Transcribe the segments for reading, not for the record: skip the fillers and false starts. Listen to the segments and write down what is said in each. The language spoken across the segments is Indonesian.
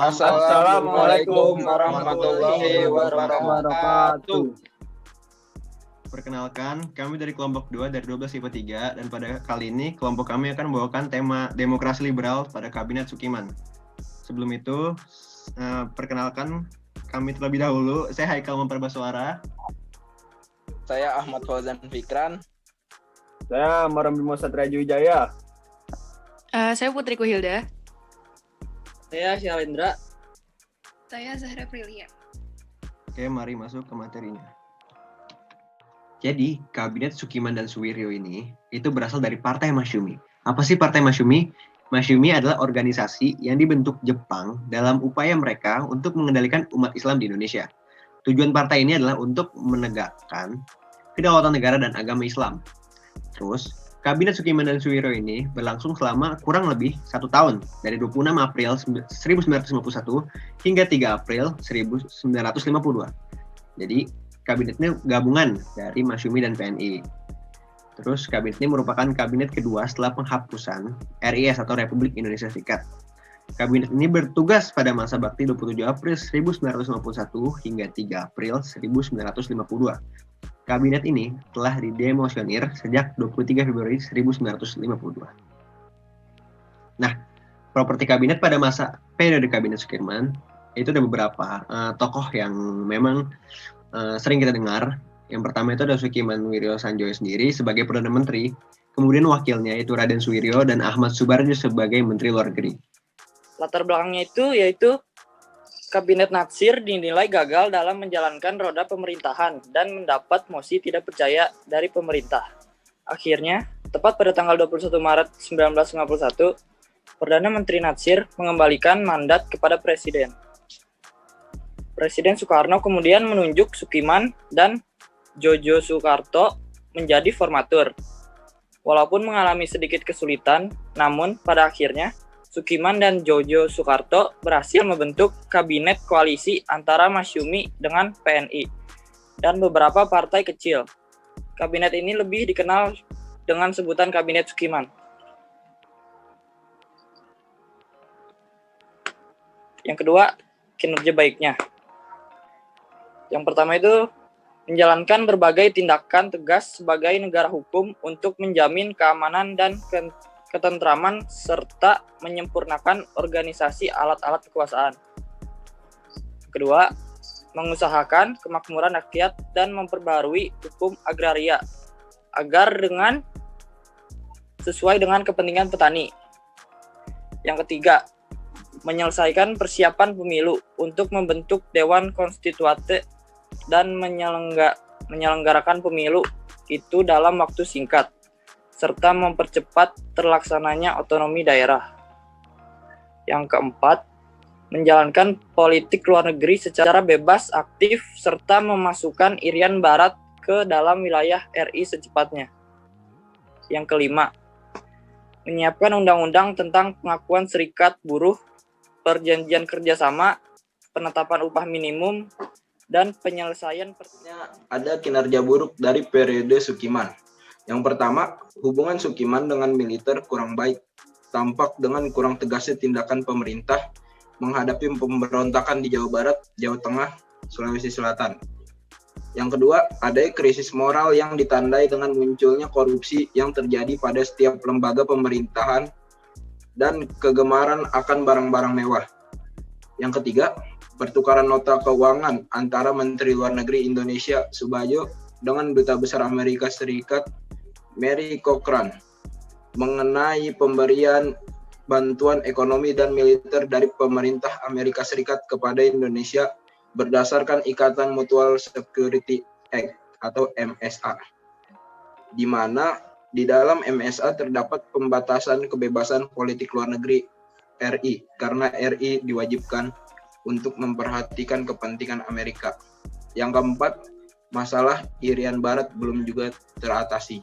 Assalamualaikum warahmatullahi wabarakatuh. Perkenalkan, kami dari kelompok 2 dari 12 IPA 3 dan pada kali ini kelompok kami akan membawakan tema demokrasi liberal pada Kabinet Sukiman. Sebelum itu, perkenalkan kami terlebih dahulu. Saya Haikal Memperbasuara. Saya Ahmad Fauzan Fikran. Saya Maram Bimo Satria Wijaya. Saya Putri Kuhilda. Saya Syalendra. Saya Zahra Prilia. Oke, mari masuk ke materinya. Jadi, Kabinet Sukiman dan Suwiryo ini itu berasal dari Partai Masyumi. Apa sih Partai Masyumi? Masyumi adalah organisasi yang dibentuk Jepang dalam upaya mereka untuk mengendalikan umat Islam di Indonesia. Tujuan partai ini adalah untuk menegakkan kedaulatan negara dan agama Islam. Terus, Kabinet Sukiman dan Suwiryo ini berlangsung selama kurang lebih 1 tahun, dari 26 April 1951 hingga 3 April 1952. Jadi, kabinetnya gabungan dari Masyumi dan PNI. Terus kabinet ini merupakan kabinet kedua setelah penghapusan RIS atau Republik Indonesia Serikat. Kabinet ini bertugas pada masa bakti 27 April 1951 hingga 3 April 1952. Kabinet ini telah didemosionir sejak 23 Februari 1952. Nah, properti kabinet pada masa periode Kabinet Sukiman itu ada beberapa tokoh yang memang sering kita dengar. Yang pertama itu ada Sukiman Wiryo Sanjoyo sendiri sebagai Perdana Menteri, kemudian wakilnya itu Raden Suwiryo dan Ahmad Subarjo sebagai Menteri Luar Negeri. Latar belakangnya itu yaitu Kabinet Natsir dinilai gagal dalam menjalankan roda pemerintahan dan mendapat mosi tidak percaya dari pemerintah. Akhirnya, tepat pada tanggal 21 Maret 1951, Perdana Menteri Natsir mengembalikan mandat kepada Presiden. Presiden Soekarno kemudian menunjuk Sukiman dan Jojo Sukarto menjadi formatur. Walaupun mengalami sedikit kesulitan, namun pada akhirnya Sukiman dan Jojo Sukarto berhasil membentuk kabinet koalisi antara Masyumi dengan PNI dan beberapa partai kecil. Kabinet ini lebih dikenal dengan sebutan Kabinet Sukiman. Yang kedua, kinerja baiknya. Yang pertama itu menjalankan berbagai tindakan tegas sebagai negara hukum untuk menjamin keamanan dan ketentraman serta menyempurnakan organisasi alat-alat kekuasaan. Kedua, mengusahakan kemakmuran rakyat dan memperbarui hukum agraria agar sesuai dengan kepentingan petani. Yang ketiga, menyelesaikan persiapan pemilu untuk membentuk Dewan Konstituante dan menyelenggarakan pemilu itu dalam waktu singkat, serta mempercepat terlaksananya otonomi daerah. Yang keempat, menjalankan politik luar negeri secara bebas, aktif, serta memasukkan Irian Barat ke dalam wilayah RI secepatnya. Yang kelima, menyiapkan undang-undang tentang pengakuan serikat buruh, perjanjian kerjasama, penetapan upah minimum, dan penyelesaian ada kinerja buruk dari periode Sukiman. Yang pertama, hubungan Sukiman dengan militer kurang baik, tampak dengan kurang tegasnya tindakan pemerintah menghadapi pemberontakan di Jawa Barat, Jawa Tengah, Sulawesi Selatan. Yang kedua, ada krisis moral yang ditandai dengan munculnya korupsi yang terjadi pada setiap lembaga pemerintahan dan kegemaran akan barang-barang mewah. Yang ketiga, pertukaran nota keuangan antara Menteri Luar Negeri Indonesia Subarjo dengan Duta Besar Amerika Serikat Mary Cochrane mengenai pemberian bantuan ekonomi dan militer dari pemerintah Amerika Serikat kepada Indonesia berdasarkan Ikatan Mutual Security Act atau MSA, di mana di dalam MSA terdapat pembatasan kebebasan politik luar negeri RI karena RI diwajibkan untuk memperhatikan kepentingan Amerika. Yang keempat, masalah Irian Barat belum juga teratasi.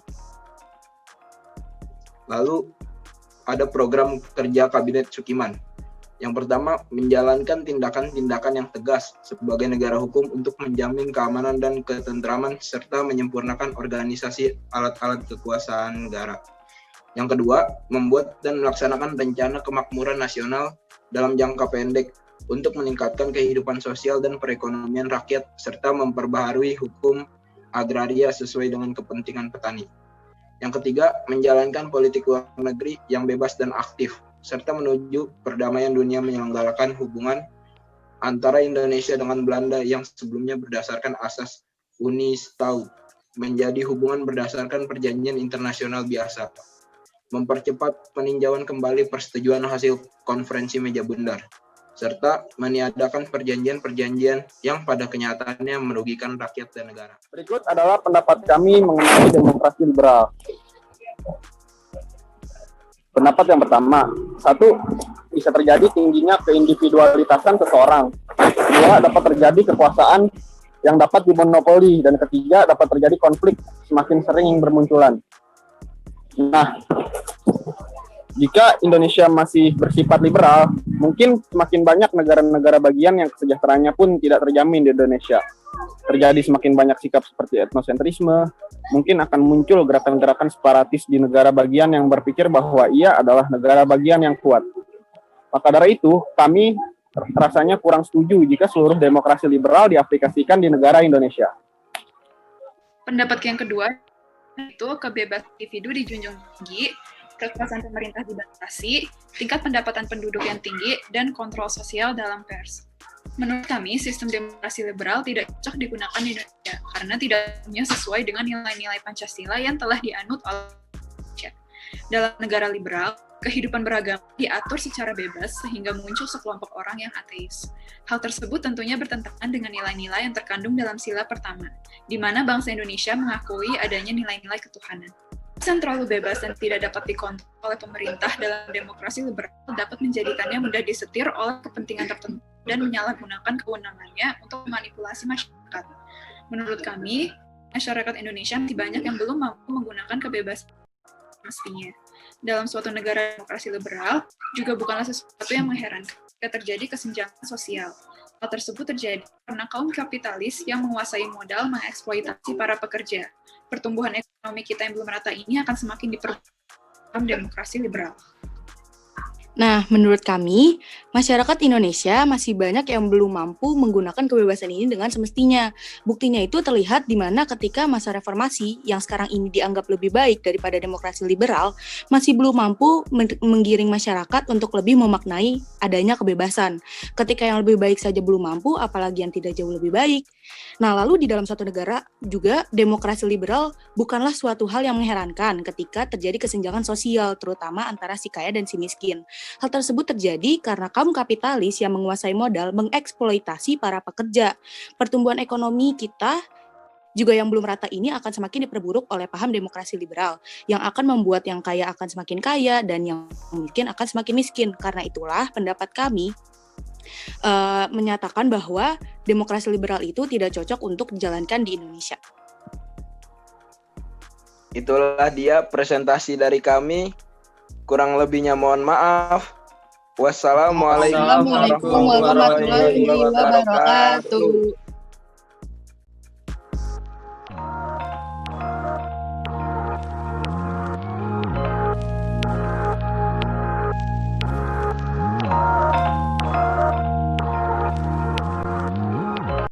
Lalu ada program kerja Kabinet Sukiman. Yang pertama, menjalankan tindakan-tindakan yang tegas sebagai negara hukum untuk menjamin keamanan dan ketentraman serta menyempurnakan organisasi alat-alat kekuasaan negara. Yang kedua, membuat dan melaksanakan rencana kemakmuran nasional dalam jangka pendek untuk meningkatkan kehidupan sosial dan perekonomian rakyat serta memperbaharui hukum agraria sesuai dengan kepentingan petani. Yang ketiga, menjalankan politik luar negeri yang bebas dan aktif, serta menuju perdamaian dunia menyelenggarakan hubungan antara Indonesia dengan Belanda yang sebelumnya berdasarkan asas Unistau menjadi hubungan berdasarkan perjanjian internasional biasa. Mempercepat peninjauan kembali persetujuan hasil konferensi meja bundar, serta meniadakan perjanjian-perjanjian yang pada kenyataannya merugikan rakyat dan negara. Berikut adalah pendapat kami mengenai demokrasi liberal. Pendapat yang pertama, 1. Bisa terjadi tingginya keindividualitasan seseorang. 2. Dapat terjadi kekuasaan yang dapat dimonopoli. Dan ketiga, dapat terjadi konflik semakin sering bermunculan. Nah, jika Indonesia masih bersifat liberal, mungkin semakin banyak negara-negara bagian yang kesejahteraannya pun tidak terjamin di Indonesia. Terjadi semakin banyak sikap seperti etnosentrisme, mungkin akan muncul gerakan-gerakan separatis di negara bagian yang berpikir bahwa ia adalah negara bagian yang kuat. Maka dari itu, kami rasanya kurang setuju jika seluruh demokrasi liberal diaplikasikan di negara Indonesia. Pendapat yang kedua, itu kebebasan individu dijunjung tinggi, kekuasaan pemerintah dibatasi, tingkat pendapatan penduduk yang tinggi, dan kontrol sosial dalam pers. Menurut kami, sistem demokrasi liberal tidak cocok digunakan di Indonesia karena tidak sesuai dengan nilai-nilai Pancasila yang telah dianut oleh Indonesia. Dalam negara liberal, kehidupan beragama diatur secara bebas sehingga muncul sekelompok orang yang ateis. Hal tersebut tentunya bertentangan dengan nilai-nilai yang terkandung dalam sila pertama, di mana bangsa Indonesia mengakui adanya nilai-nilai ketuhanan. Yang terlalu bebas dan tidak dapat dikontrol oleh pemerintah dalam demokrasi liberal dapat menjadikannya mudah disetir oleh kepentingan tertentu dan menyalahgunakan kewenangannya untuk memanipulasi masyarakat. Menurut kami, masyarakat Indonesia masih banyak yang belum mampu menggunakan kebebasan mestinya. Dalam suatu negara demokrasi liberal, juga bukanlah sesuatu yang mengherankan jika terjadi kesenjangan sosial. Hal tersebut terjadi karena kaum kapitalis yang menguasai modal mengeksploitasi para pekerja. Pertumbuhan ekonomi kita yang belum rata ini akan semakin diperlukan dalam demokrasi liberal. Nah, menurut kami, masyarakat Indonesia masih banyak yang belum mampu menggunakan kebebasan ini dengan semestinya. Buktinya itu terlihat di mana ketika masa reformasi yang sekarang ini dianggap lebih baik daripada demokrasi liberal, masih belum mampu menggiring masyarakat untuk lebih memaknai adanya kebebasan. Ketika yang lebih baik saja belum mampu, apalagi yang tidak jauh lebih baik. Nah, lalu di dalam suatu negara juga demokrasi liberal bukanlah suatu hal yang mengherankan ketika terjadi kesenjangan sosial, terutama antara si kaya dan si miskin. Hal tersebut terjadi karena kaum kapitalis yang menguasai modal mengeksploitasi para pekerja. Pertumbuhan ekonomi kita juga yang belum rata ini akan semakin diperburuk oleh paham demokrasi liberal, yang akan membuat yang kaya akan semakin kaya dan yang miskin akan semakin miskin. Karena itulah pendapat kami menyatakan bahwa demokrasi liberal itu tidak cocok untuk dijalankan di Indonesia. Itulah dia presentasi dari kami. Kurang lebihnya mohon maaf. Wassalamualaikum Assalamualaikum warahmatullahi wabarakatuh.